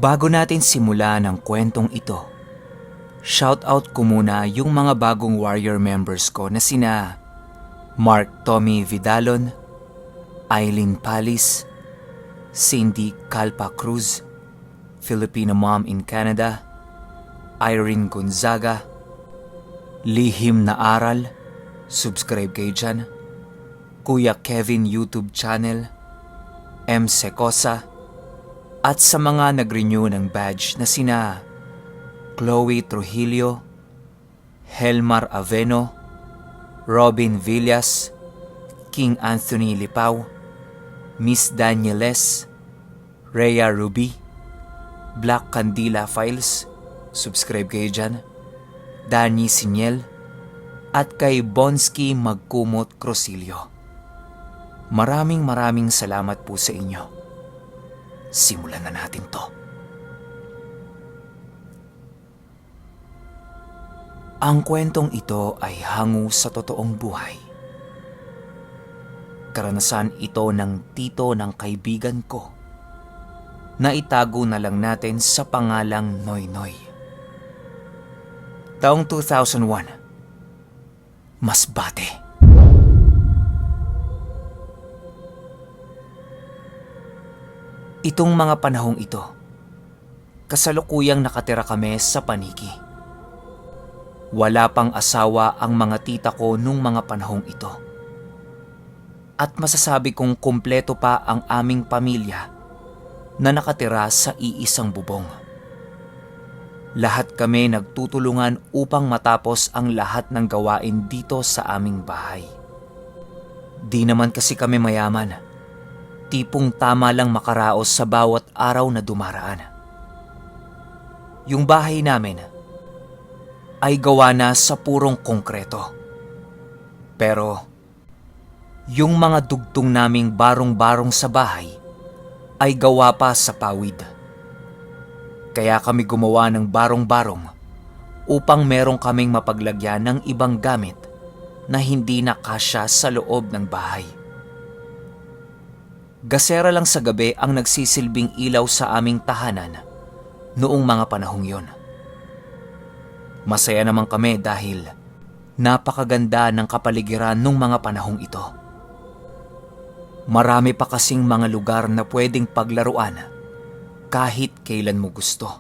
Bago natin simulan ang kwentong ito, shoutout ko muna yung mga bagong warrior members ko na sina Mark Tommy Vidalon, Eileen Palis, Cindy Calpa Cruz, Filipino Mom in Canada, Irene Gonzaga, Lihim na Aral, subscribe kayo dyan, Kuya Kevin YouTube channel, M. Secosa, at sa mga nag-renew ng badge na sina Chloe Trujillo, Helmar Aveno, Robin Villas, King Anthony Lipaw, Miss Danieles, Rhea Ruby, Black Candila Files, subscribe kayo dyan, Danny Siniel, at kay Bonsky Magkumot Crosilio. Maraming salamat po sa inyo. Simulan na natin to. Ang kwentong ito ay hango sa totoong buhay. Karanasan ito ng tito ng kaibigan ko na itago na lang natin sa pangalang Noy Noy. Taong 2001, Masbate. Itong mga panahong ito, kasalukuyang nakatira kami sa Paniki. Wala pang asawa ang mga tita ko nung mga panahong ito. At masasabi kong kumpleto pa ang aming pamilya na nakatira sa iisang bubong. Lahat kami nagtutulungan upang matapos ang lahat ng gawain dito sa aming bahay. Di naman kasi kami mayaman. Tipong tama lang makaraos sa bawat araw na dumaraan. Yung bahay namin ay gawa na sa purong konkreto. Pero yung mga dugtong naming barong-barong sa bahay ay gawa pa sa pawid. Kaya kami gumawa ng barong-barong upang merong kaming mapaglagyan ng ibang gamit na hindi nakasya sa loob ng bahay. Gasera lang sa gabi ang nagsisilbing ilaw sa aming tahanan noong mga panahong yon. Masaya naman kami dahil napakaganda ng kapaligiran nung mga panahong ito. Marami pa kasing mga lugar na pwedeng paglaruan kahit kailan mo gusto.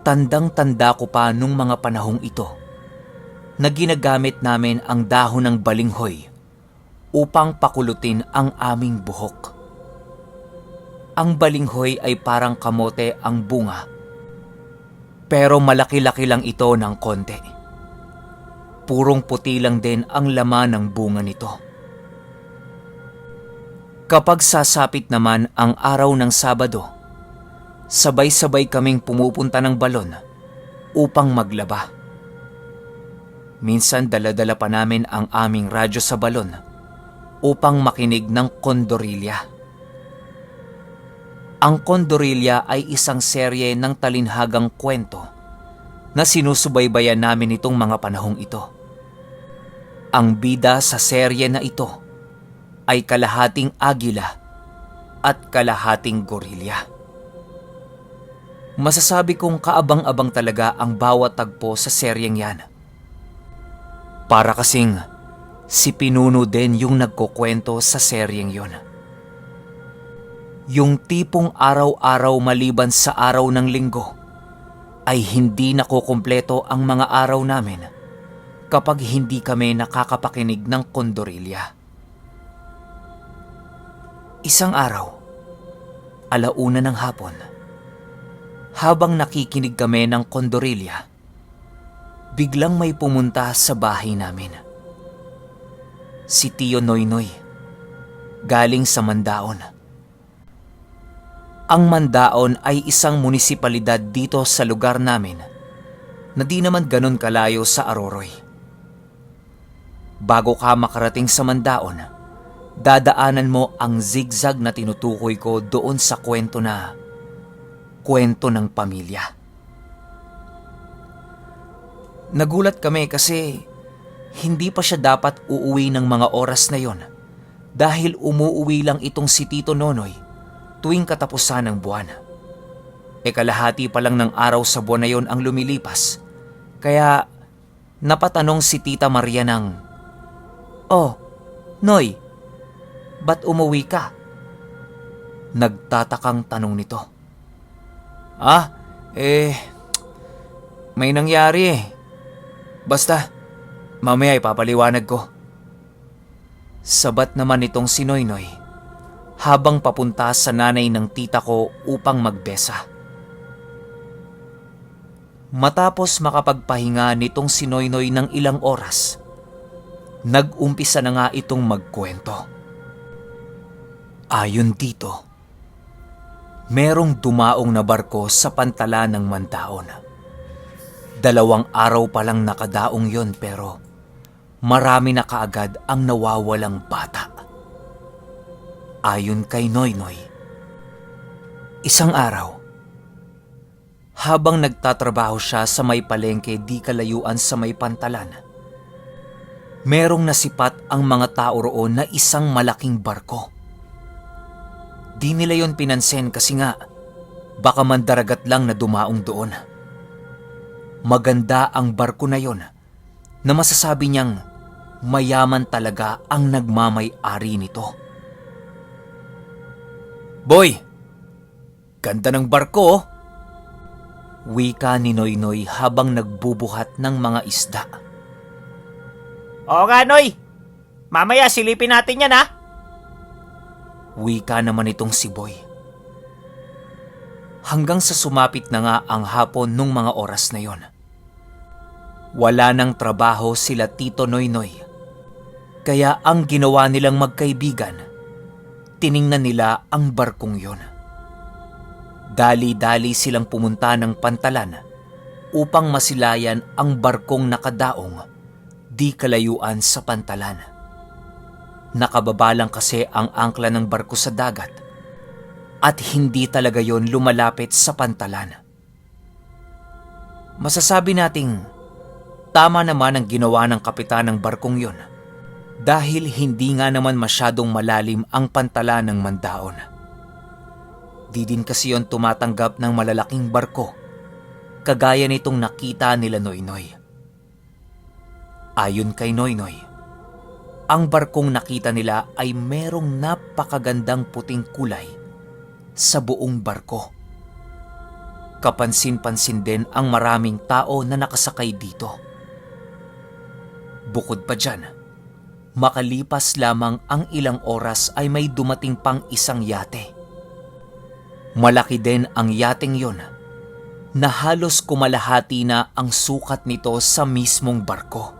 Tandang-tanda ko pa nung mga panahong ito na ginagamit namin ang dahon ng balinghoy upang pakulutin ang aming buhok. Ang balinghoy ay parang kamote ang bunga, pero malaki-laki lang ito ng konti. Purong puti lang din ang laman ng bunga nito. Kapag sasapit naman ang araw ng Sabado, sabay-sabay kaming pumupunta ng balon upang maglaba. Minsan dala-dala pa namin ang aming radyo sa balon upang makinig ng kondorilya. Ang kondorilya ay isang serye ng talinhagang kwento na sinusubaybayan namin itong mga panahong ito. Ang bida sa serye na ito ay kalahating agila at kalahating gorilya. Masasabi kong kaabang-abang talaga ang bawat tagpo sa seryeng yan. Para kasing si Pinuno din yung nagkukwento sa seryeng yon. Yung tipong araw-araw maliban sa araw ng linggo ay hindi nakukumpleto ang mga araw namin kapag hindi kami nakakapakinig ng kondorilya. Isang araw, 1:00 ng hapon, habang nakikinig kami ng kondorilya, biglang may pumunta sa bahay namin. Si Tio Noy Noy, galing sa Mandaon. Ang Mandaon ay isang munisipalidad dito sa lugar namin na di naman ganon kalayo sa Aroroy. Bago ka makarating sa Mandaon, dadaanan mo ang zigzag na tinutukoy ko doon sa kwento ng pamilya. Nagulat kami kasi hindi pa siya dapat uuwi ng mga oras na yon dahil umuuwi lang itong si Tito Nonoy tuwing katapusan ng buwan. Kalahati pa lang ng araw sa buwan na yon ang lumilipas, kaya napatanong si Tita Maria ng, "Oh, Noy, ba't umuwi ka?" Nagtatakang tanong nito. May nangyari eh. Basta, mamaya ipapaliwanag ko." Sabat naman itong si Noynoy habang papunta sa nanay ng tita ko upang magbesa. Matapos makapagpahinga nitong si Noynoy ng ilang oras, nag-umpisa na nga itong magkwento. Ayon dito, merong dumaong na barko sa pantalan ng Mandaon. 2 araw pa lang nakadaong yon pero marami na kaagad ang nawawalang bata. Ayon kay Noynoy, isang araw, habang nagtatrabaho siya sa may palengke di kalayuan sa may pantalan, merong nasipat ang mga tao roon na isang malaking barko. Di nila yon pinansin kasi nga baka mandaragat lang na dumaong doon. Maganda ang barko na yon na masasabi niyang mayaman talaga ang nagmamay-ari nito. "Boy, ganda ng barko oh," wika ni Noynoy habang nagbubuhat ng mga isda. "Oo nga, Noy. Mamaya silipin natin yan, ha?" Wika naman itong si Boy. Hanggang sa sumapit na nga ang hapon nung mga oras na yon. Wala nang trabaho sila Tito Noynoy. Kaya ang ginawa nilang magkaibigan, tiningnan nila ang barkong yon. Dali-dali silang pumunta ng pantalan upang masilayan ang barkong nakadaong di kalayuan sa pantalan. Nakababa lang kasi ang angkla ng barko sa dagat at hindi talaga yon lumalapit sa pantalan. Masasabi nating tama naman ang ginawa ng kapitan ng barkong yon dahil hindi nga naman masyadong malalim ang pantalan ng Mandaon. Di din kasi yon tumatanggap ng malalaking barko kagaya nitong nakita nila Noynoy. Ayon kay Noynoy, ang barkong nakita nila ay merong napakagandang puting kulay sa buong barko. Kapansin-pansin din ang maraming tao na nakasakay dito. Bukod pa dyan, makalipas lamang ang ilang oras ay may dumating pang isang yate. Malaki din ang yateng yon na halos kumalahati na ang sukat nito sa mismong barko.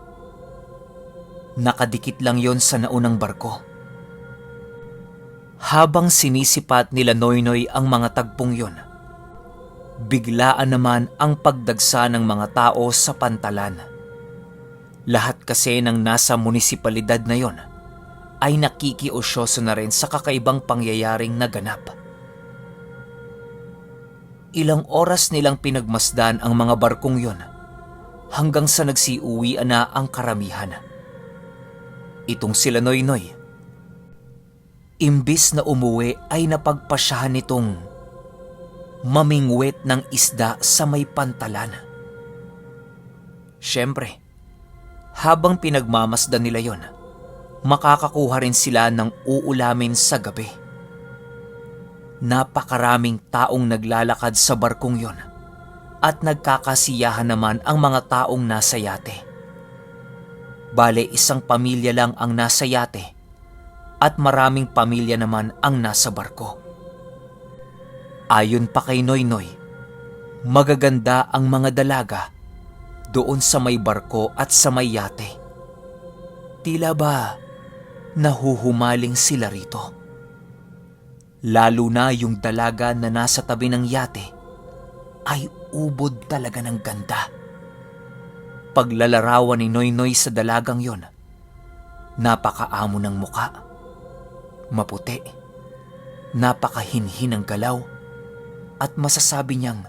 Nakadikit lang yon sa naunang barko. Habang sinisipat nila Noynoy ang mga tagpong yon, biglaan naman ang pagdagsa ng mga tao sa pantalan. Lahat kasi ng nasa munisipalidad na yon ay nakikiusyoso na rin sa kakaibang pangyayaring naganap. Ilang oras nilang pinagmasdan ang mga barkong yon hanggang sa nagsiuwian na ang karamihan. Itong sila Noynoy, imbis na umuwi ay napagpasyahan nitong mamingwit ng isda sa may pantalan. Siyempre, habang pinagmamasdan nila yon, makakakuha rin sila ng uulamin sa gabi. Napakaraming taong naglalakad sa barkong yon at nagkakasiyahan naman ang mga taong nasa yate. Bale, isang pamilya lang ang nasa yate at maraming pamilya naman ang nasa barko. Ayon pa kay Noynoy, magaganda ang mga dalaga doon sa may barko at sa may yate. Tila ba nahuhumaling sila rito? Lalo na yung dalaga na nasa tabi ng yate ay ubod talaga ng ganda. Paglalarawan ni Noynoy sa dalagang yon, napakaamo ng muka, maputi, napakahinhin ng galaw, at masasabi niyang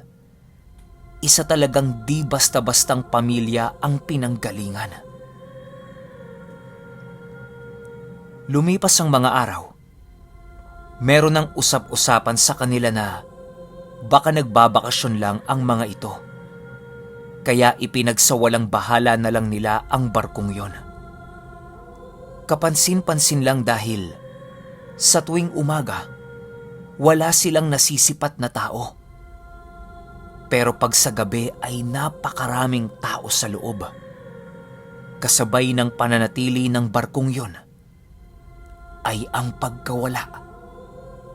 isa talagang di basta-bastang pamilya ang pinanggalingan. Lumipas ang mga araw. Meron ng usap-usapan sa kanila na baka nagbabakasyon lang ang mga ito. Kaya ipinagsawalang bahala na lang nila ang barkong yon. Kapansin-pansin lang dahil sa tuwing umaga, wala silang nasisipat na tao. Pero pag sa gabi ay napakaraming tao sa loob. Kasabay ng pananatili ng barkong yon ay ang pagkawala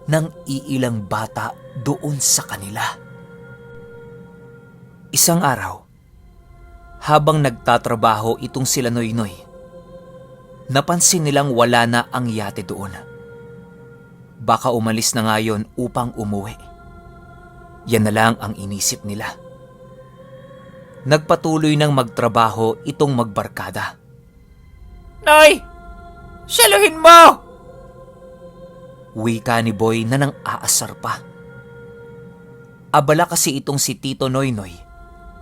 ng iilang bata doon sa kanila. Isang araw, habang nagtatrabaho itong sila Noynoy, napansin nilang wala na ang yate doon. Baka umalis na nga yun upang umuwi. Yan na lang ang inisip nila. Nagpatuloy ng magtrabaho itong magbarkada. Noy! Saluhin mo! Wika ni Boy na nang aasar pa. Abala kasi itong si Tito Noynoy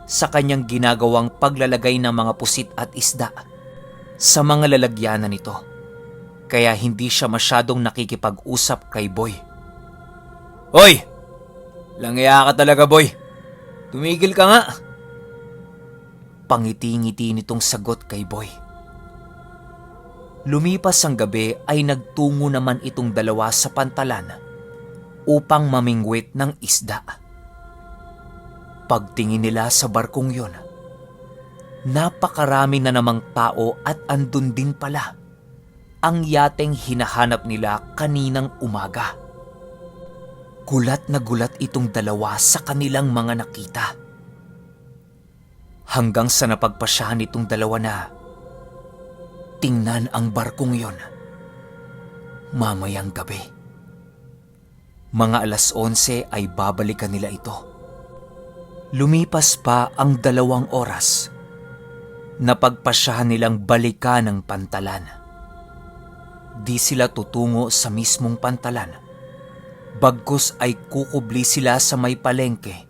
sa kanyang ginagawang paglalagay ng mga pusit at isda sa mga lalagyanan nito. Kaya hindi siya masyadong nakikipag-usap kay Boy. Hoy! Langya ka talaga, Boy. Tumigil ka nga. Pangiti-ngiti nitong sagot kay Boy. Lumipas ang gabi ay nagtungo naman itong dalawa sa pantalan upang mamingwit ng isda. Pagtingin nila sa barkong yon, napakarami na namang tao at andun din pala ang yateng hinahanap nila kaninang umaga. Gulat na gulat itong dalawa sa kanilang mga nakita. Hanggang sa napagpasyahan itong dalawa na tingnan ang barkong yon mamayang gabi. Mga 11:00 ay babalikan nila ito. Lumipas pa ang 2 oras. Napagpasyahan nilang balikan ang pantalan. Di sila tutungo sa mismong pantalan. Bagkus ay kukubli sila sa may palengke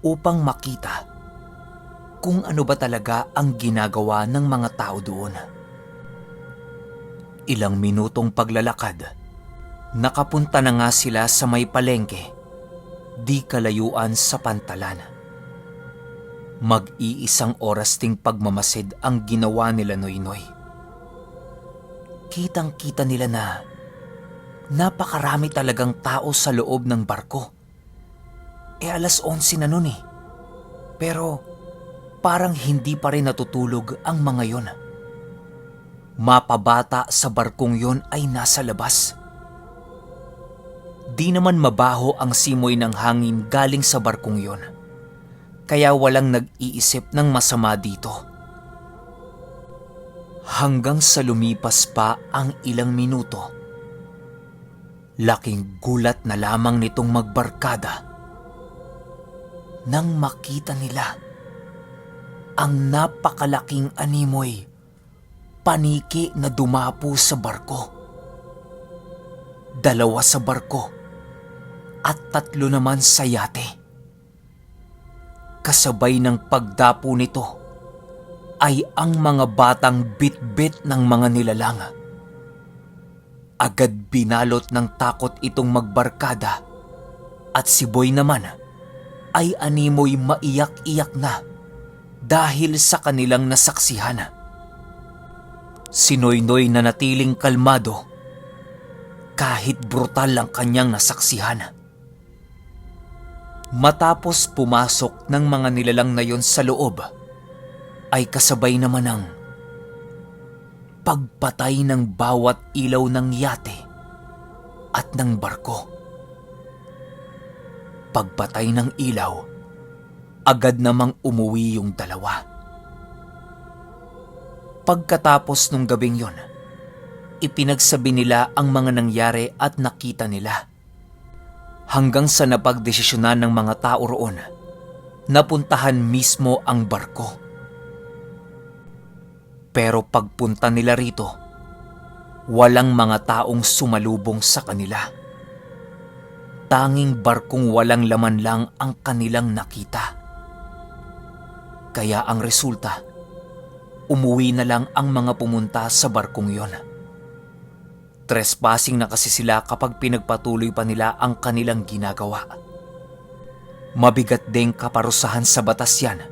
upang makita kung ano ba talaga ang ginagawa ng mga tao doon. Ilang minutong paglalakad, nakapunta na nga sila sa may palengke, di kalayuan sa pantalan. Mag-iisang oras ding pagmamasid ang ginawa nila Noynoy. Kitang-kita nila na napakarami talagang tao sa loob ng barko. 11:00 na nun eh. Pero parang hindi pa rin natutulog ang mga yon. Mapabata sa barkong yon ay nasa labas. Di naman mabaho ang simoy ng hangin galing sa barkong yon. Kaya walang nag-iisip ng masama dito. Hanggang sa lumipas pa ang ilang minuto, laking gulat na lamang nitong magbarkada nang makita nila ang napakalaking animoy paniki na dumapo sa barko. 2 sa barko at 3 naman sa yate. Kasabay ng pagdapo nito ay ang mga batang bit-bit ng mga nilalang. Agad binalot ng takot itong magbarkada at si Boy naman ay animoy maiyak-iyak na dahil sa kanilang nasaksihan. Si Noynoy na natiling kalmado kahit brutal ang kanyang nasaksihan. Matapos pumasok ng mga nilalang na yon sa loob, ay kasabay naman ang pagpatay ng bawat ilaw ng yate at ng barko. Pagpatay ng ilaw, agad namang umuwi yung dalawa. Pagkatapos nung gabing yon, ipinagsabi nila ang mga nangyari at nakita nila. Hanggang sa napagdesisyonan ng mga tao roon, napuntahan mismo ang barko. Pero pagpunta nila rito, walang mga taong sumalubong sa kanila. Tanging barkong walang laman lang ang kanilang nakita. Kaya ang resulta, umuwi na lang ang mga pumunta sa barkong yon. Trespassing na kasi sila kapag pinagpatuloy pa nila ang kanilang ginagawa. Mabigat ding kaparusahan sa batas yan,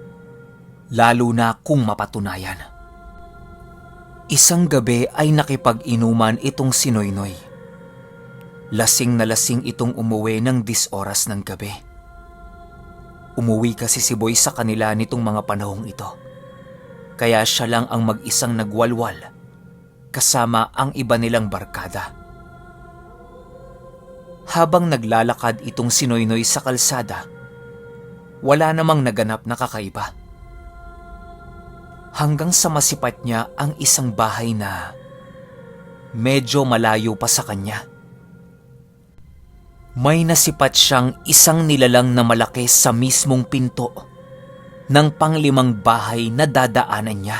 lalo na kung mapatunayan. Isang gabi ay nakipag-inuman itong si Noynoy. Lasing na lasing itong umuwi ng 10 oras ng gabi. Umuwi kasi si Boy sa kanila nitong mga panahong ito. Kaya siya lang ang mag-isang nagwalwal kasama ang iba nilang barkada. Habang naglalakad itong si Noynoy sa kalsada, wala namang naganap na kakaiba. Hanggang sa masipat niya ang isang bahay na medyo malayo pa sa kanya. May nasipat siyang isang nilalang na malaki sa mismong pinto ng pang-5 bahay na dadaanan niya.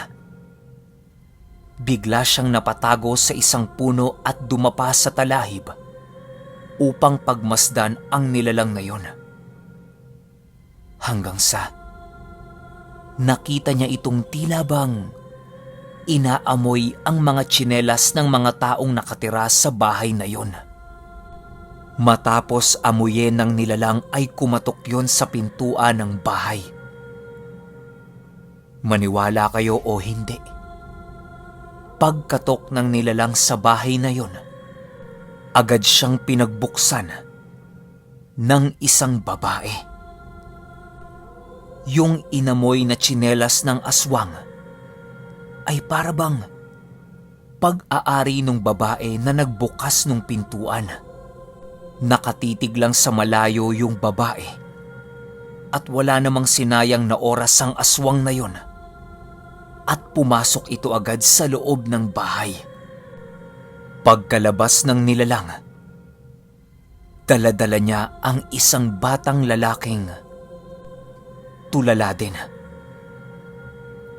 Bigla siyang napatago sa isang puno at dumapa sa talahib upang pagmasdan ang nilalang na yon. Hanggang sa nakita niya itong tila bang inaamoy ang mga tsinelas ng mga taong nakatira sa bahay na yon. Matapos amuyin ng nilalang ay kumatok yon sa pintuan ng bahay. Maniwala kayo o hindi, pagkatok ng nilalang sa bahay na yon, agad siyang pinagbuksan ng isang babae. Yung inamoy na tsinelas ng aswang ay parabang pag-aari ng babae na nagbukas ng pintuan. Nakatitig lang sa malayo yung babae at wala namang sinayang na oras ang aswang na yon at pumasok ito agad sa loob ng bahay. Pagkalabas ng nilalang, dala-dala niya ang isang batang lalaking tulala din.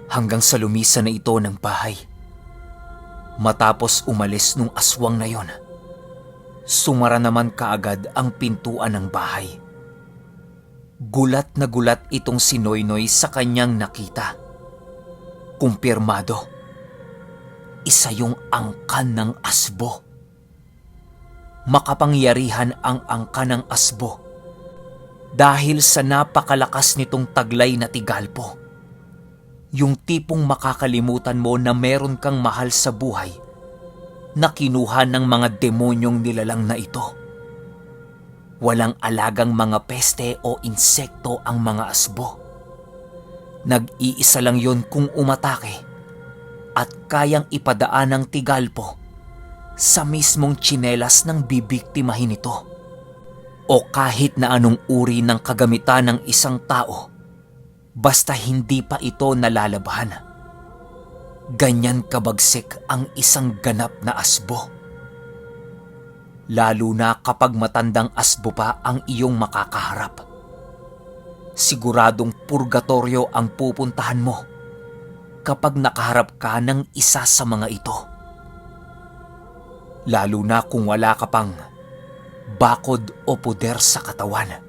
Hanggang sa lumisan na ito ng bahay. Matapos umalis nung aswang na yon, sumara naman kaagad ang pintuan ng bahay. Gulat na gulat itong si Noynoy sa kanyang nakita. Kumpirmado, isa yung angkan ng asbo. Makapangyarihan ang angkan ng asbo dahil sa napakalakas nitong taglay na tigalpo. Yung tipong makakalimutan mo na meron kang mahal sa buhay na kinuha ng mga demonyong nilalang na ito. Walang alagang mga peste o insekto ang mga asbo. Nag-iisa lang yon kung umatake at kayang ipadaan ng tigalpo sa mismong tsinelas ng bibiktimahin ito o kahit na anong uri ng kagamitan ng isang tao basta hindi pa ito nalalabahan. Ganyan kabagsik ang isang ganap na asbo. Lalo na kapag matandang asbo pa ang iyong makakaharap. Siguradong purgatorio ang pupuntahan mo kapag nakaharap ka ng isa sa mga ito. Lalo na kung wala ka pang bakod o puder sa katawan.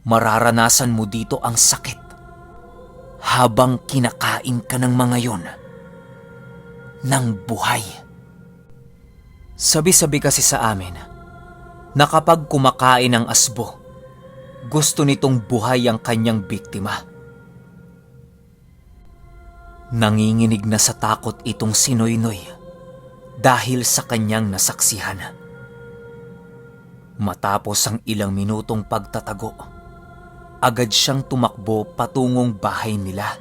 Mararanasan mo dito ang sakit habang kinakain ka ng mga yon ng buhay. Sabi-sabi kasi sa amin na kapag kumakain ng asbo, gusto nitong buhay ang kanyang biktima. Nanginginig na sa takot itong si Noynoy dahil sa kanyang nasaksihan. Matapos ang ilang minutong pagtatago, agad siyang tumakbo patungong bahay nila.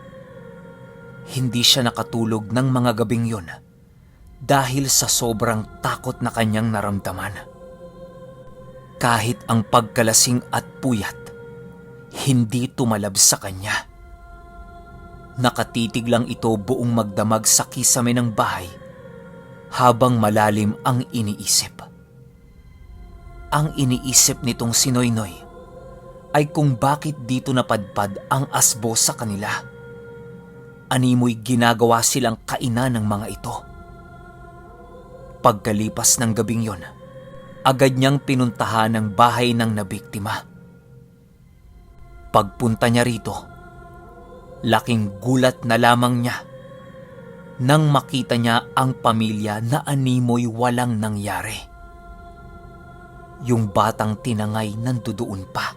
Hindi siya nakatulog ng mga gabing yon dahil sa sobrang takot na kanyang naramdaman. Kahit ang pagkalasing at puyat, hindi tumalab sa kanya. Nakatitig lang ito buong magdamag sa kisame ng bahay habang malalim ang iniisip. Ang iniisip nitong si Noynoy ay kung bakit dito napadpad ang asbo sa kanila. Animoy ginagawa silang kainan ng mga ito. Pagkalipas ng gabing yon, agad niyang pinuntahan ang bahay ng nabiktima. Pagpunta niya rito, laking gulat na lamang niya nang makita niya ang pamilya na animoy walang nangyari. Yung batang tinangay nandoon pa.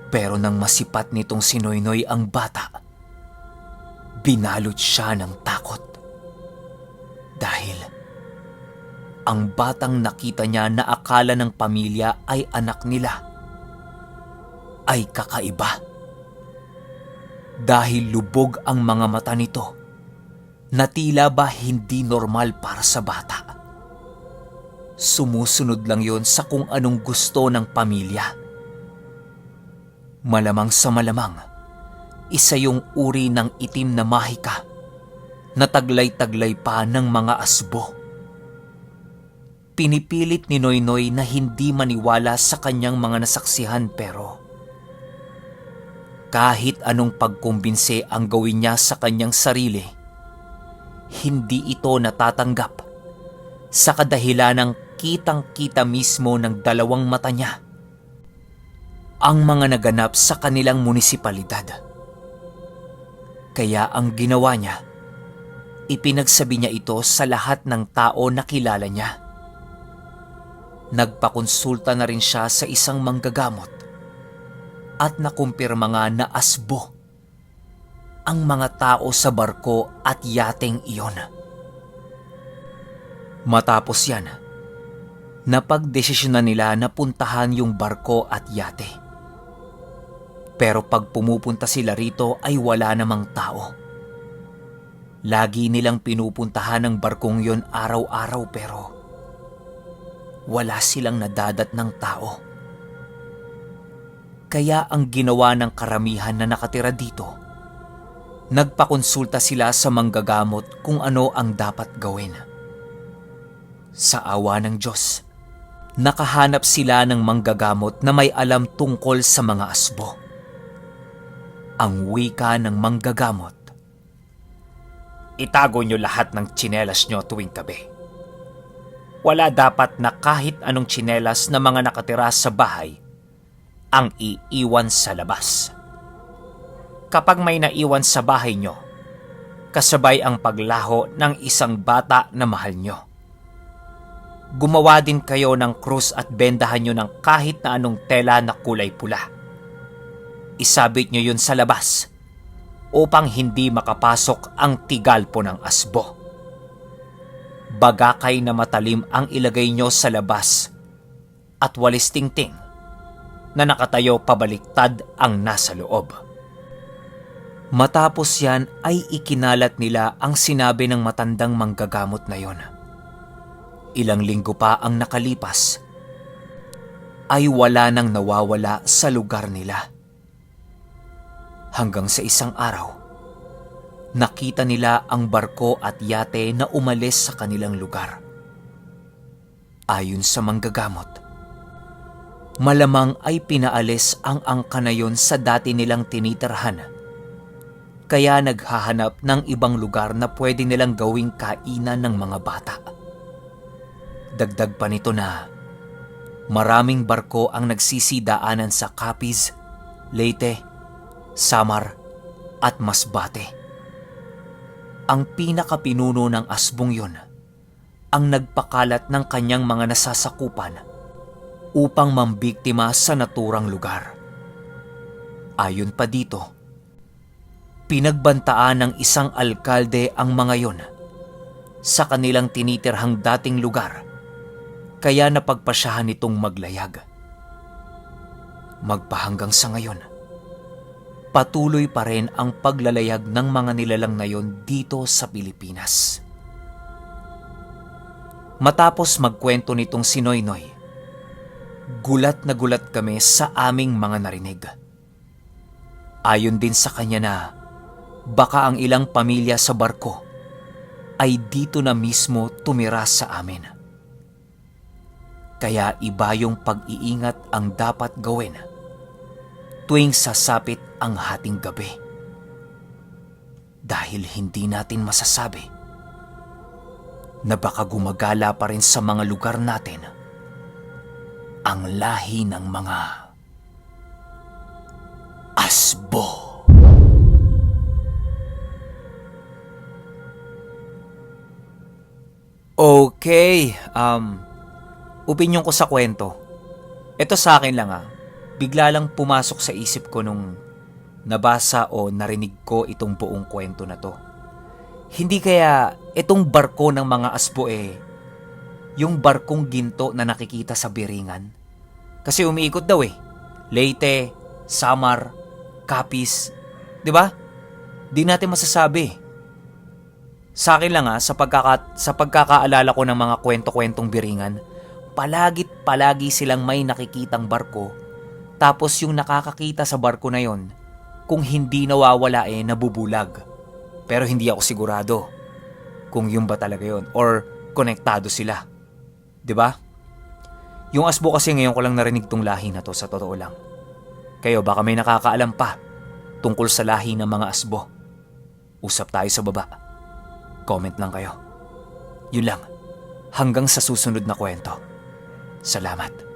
Pero nang masipat nitong si Noynoy ang bata, binalot siya ng takot. Dahil ang batang nakita niya na akala ng pamilya ay anak nila ay kakaiba. Dahil lubog ang mga mata nito na tila ba hindi normal para sa bata. Sumusunod lang yon sa kung anong gusto ng pamilya. Malamang sa malamang, isa yung uri ng itim na mahika na taglay-taglay pa ng mga asbo. Pinipilit ni Noynoy na hindi maniwala sa kanyang mga nasaksihan pero kahit anong pagkumbinse ang gawin niya sa kanyang sarili, hindi ito natatanggap sa kadahilanang kitang-kita mismo ng dalawang mata niya ang mga naganap sa kanilang munisipalidad. Kaya ang ginawa niya, ipinagsabi niya ito sa lahat ng tao na kilala niya. Nagpakonsulta na rin siya sa isang manggagamot at nakumpirma nga na asbo ang mga tao sa barko at yateng iyon. Matapos yan, napagdesisyonan nila na puntahan yung barko at yate. Pero pag pumupunta sila rito ay wala namang tao. Lagi nilang pinupuntahan ang barkong yon araw-araw pero wala silang nadadat ng tao. Kaya ang ginawa ng karamihan na nakatira dito, nagpakonsulta sila sa manggagamot kung ano ang dapat gawin. Sa awa ng Diyos, nakahanap sila ng manggagamot na may alam tungkol sa mga asbo. Ang wika ng manggagamot, Itago nyo lahat ng tsinelas nyo tuwing gabi. Wala dapat na kahit anong tsinelas na mga nakatira sa bahay ang iiwan sa labas. Kapag may naiwan sa bahay nyo, kasabay ang paglaho ng isang bata na mahal nyo. Gumawa din kayo ng krus at bendahan nyo ng kahit na anong tela na kulay pula. Isabit nyo yun sa labas upang hindi makapasok ang tigalpo ng asbo. Bagakay na matalim ang ilagay nyo sa labas at walis tingting na nakatayo pabaliktad ang nasa loob. Matapos yan ay ikinalat nila ang sinabi ng matandang manggagamot na yon. Ilang linggo pa ang nakalipas, ay wala nang nawawala sa lugar nila. Hanggang sa isang araw, nakita nila ang barko at yate na umalis sa kanilang lugar. Ayon sa manggagamot, malamang ay pinaalis ang angka na yon sa dati nilang tinitirhan. Kaya naghahanap ng ibang lugar na pwede nilang gawing kainan ng mga bata. Dagdag pa nito na maraming barko ang nagsisidaanan sa Capiz, Leyte, Samar at Masbate. Ang pinakapinuno ng asbong yun ang nagpakalat ng kanyang mga nasasakupan upang mambiktima sa naturang lugar. Ayon pa dito, pinagbantaan ng isang alkalde ang mga yon sa kanilang tinitirhang dating lugar, kaya napagpasyahan nitong maglayag. Magpahanggang sa ngayon, patuloy pa rin ang paglalayag ng mga nilalang na yon dito sa Pilipinas. Matapos magkwento nitong si Noynoy, gulat na gulat kami sa aming mga narinig. Ayon din sa kanya na baka ang ilang pamilya sa barko ay dito na mismo tumira sa amin. Kaya iba yung pag-iingat ang dapat gawin tuwing sasapit ang hating gabi. Dahil hindi natin masasabi na baka gumagala pa rin sa mga lugar natin ang lahi ng mga asbo. Okay, opinyon ko sa kwento. Ito sa akin lang bigla lang pumasok sa isip ko nung nabasa o narinig ko itong buong kwento na to. Hindi kaya itong barko ng mga asbo yung barkong ginto na nakikita sa Biringan? Kasi umiikot daw Leyte, Samar, Capiz, di ba? Di natin masasabi. Sa akin lang sa pagkakaalala ko ng mga kwento-kwentong Biringan, palagi silang may nakikitang barko, tapos yung nakakakita sa barko na yon, kung hindi nawawala nabubulag. Pero hindi ako sigurado kung yun ba talaga yon or konektado sila. 'Di ba? Yung asbo kasi ngayon ko lang narinig tong lahi na to, sa totoo lang. Kayo baka may nakakaalam pa tungkol sa lahi ng mga asbo. Usap tayo sa baba. Comment lang kayo. Yun lang. Hanggang sa susunod na kwento. Salamat.